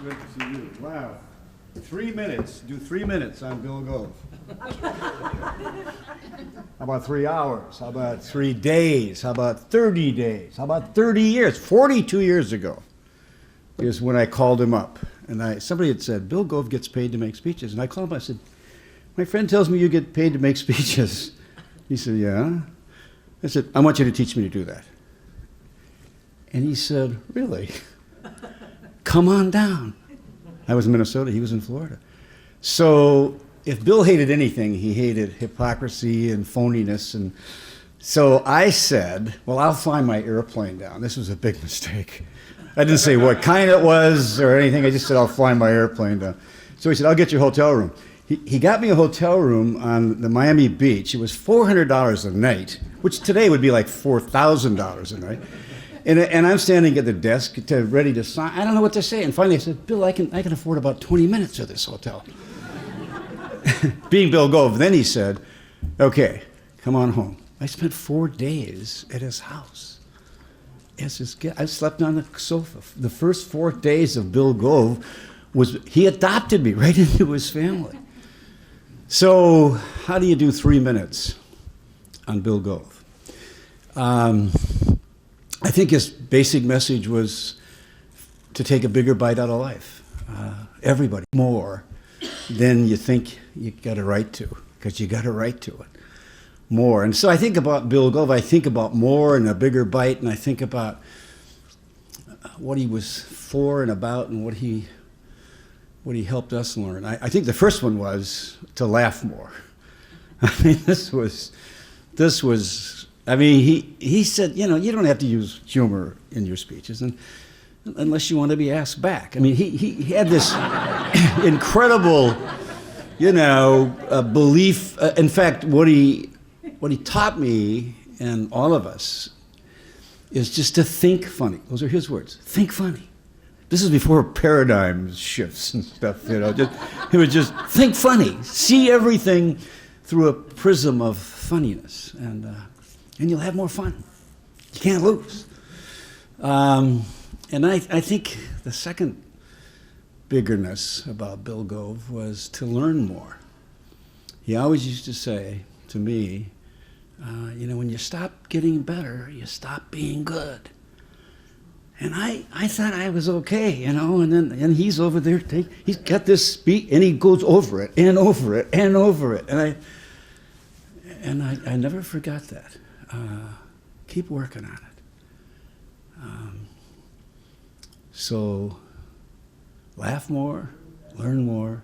Good to see you. Wow. 3 minutes. Do 3 minutes on Bill Gove. How about 3 hours? How about 3 days? How about 30 days? How about 30 years? 42 years ago is when I called him up. And somebody had said, Bill Gove gets paid to make speeches. And I called him, I said, my friend tells me you get paid to make speeches. He said, yeah. I said, I want you to teach me to do that. And he said, really? Come on down. I was in Minnesota, he was in Florida. So if Bill hated anything, he hated hypocrisy and phoniness. And so I said, well, I'll fly my airplane down. This was a big mistake. I didn't say what kind it was or anything. I just said, I'll fly my airplane down. So he said, I'll get you a hotel room. He got me a hotel room on the Miami beach. It was $400 a night, which today would be like $4,000 a night. And I'm standing at the desk ready to sign. I don't know what to say. And finally I said, Bill, I can afford about 20 minutes of this hotel. Being Bill Gove. Then he said, okay, come on home. I spent 4 days at his house. I slept on the sofa. The first 4 days of Bill Gove he adopted me right into his family. So how do you do 3 minutes on Bill Gove? I think his basic message was to take a bigger bite out of life. Everybody, more than you think you got a right to, because you got a right to it. More. And so I think about Bill Gove, I think about more and a bigger bite, and I think about what he was for and about and what he helped us learn. I think the first one was to laugh more. I mean, he said, you don't have to use humor in your speeches unless you want to be asked back. I mean, he had this incredible, belief. In fact, what he taught me and all of us is just to think funny. Those are his words. Think funny. This is before paradigm shifts and stuff, It was just think funny. See everything through a prism of funniness, and you'll have more fun. You can't lose. And I think the second biggerness about Bill Gove was to learn more. He always used to say to me, when you stop getting better, you stop being good. And I thought I was okay, and he's over there, he's got this speech, and he goes over it, and over it, and over it. And I never forgot that. Keep working on it. So laugh more, learn more,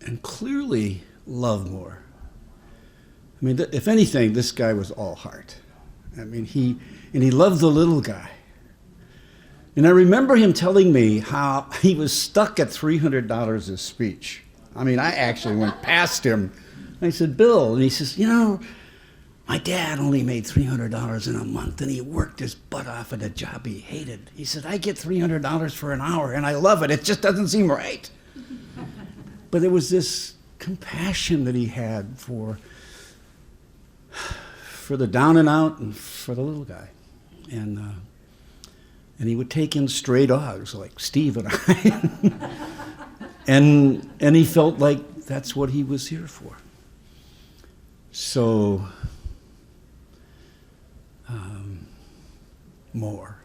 and clearly love more. I mean, if anything, this guy was all heart. I mean, he loved the little guy. And I remember him telling me how he was stuck at $300 a speech. I mean, I actually went past him. I said, Bill, and he says, my dad only made $300 in a month, and he worked his butt off at a job he hated. He said, I get $300 for an hour, and I love it. It just doesn't seem right. But there was this compassion that he had for the down and out and for the little guy. And he would take in stray dogs like Steve and I. and he felt like that's what he was here for. So, more.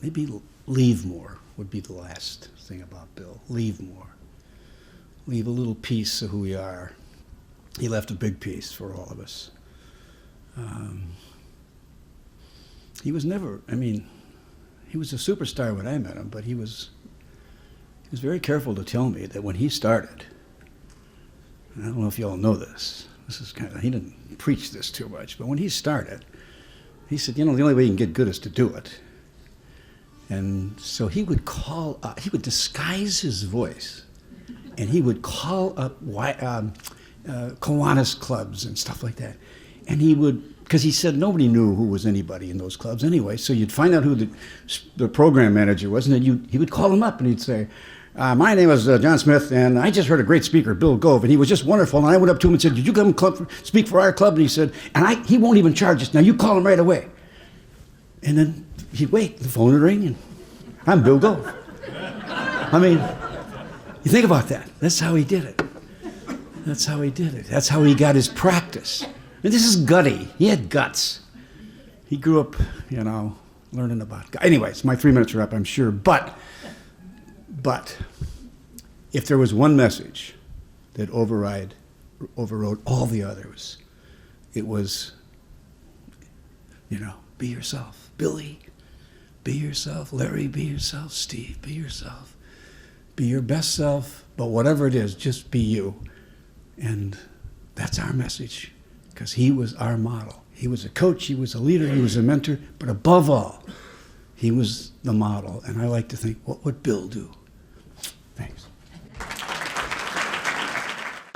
Maybe leave more would be the last thing about Bill. Leave more. Leave a little piece of who we are. He left a big piece for all of us. He was never, he was a superstar when I met him, but he was very careful to tell me that when he started, and I don't know if you all know this, he didn't preach this too much, but when he started, he said, the only way you can get good is to do it. And so he would he would disguise his voice, and he would call up Kiwanis clubs and stuff like that. And he would, because he said nobody knew who was anybody in those clubs anyway, so you'd find out who the program manager was, and then he would call him up and he'd say, my name is John Smith, and I just heard a great speaker, Bill Gove, and he was just wonderful. And I went up to him and said, did you come speak for our club? And he said, he won't even charge us. Now you call him right away. And then he'd wait, the phone would ring, and I'm Bill Gove. I mean, you think about that. That's how he did it. That's how he did it. That's how he got his practice. And this is gutty. He had guts. He grew up, learning about God. Anyways, my 3 minutes are up, I'm sure. But if there was one message that overrode all the others, it was, be yourself. Billy, be yourself. Larry, be yourself. Steve, be yourself. Be your best self, but whatever it is, just be you. And that's our message, because he was our model. He was a coach, he was a leader, he was a mentor, but above all, he was the model. And I like to think, what would Bill do? Thanks.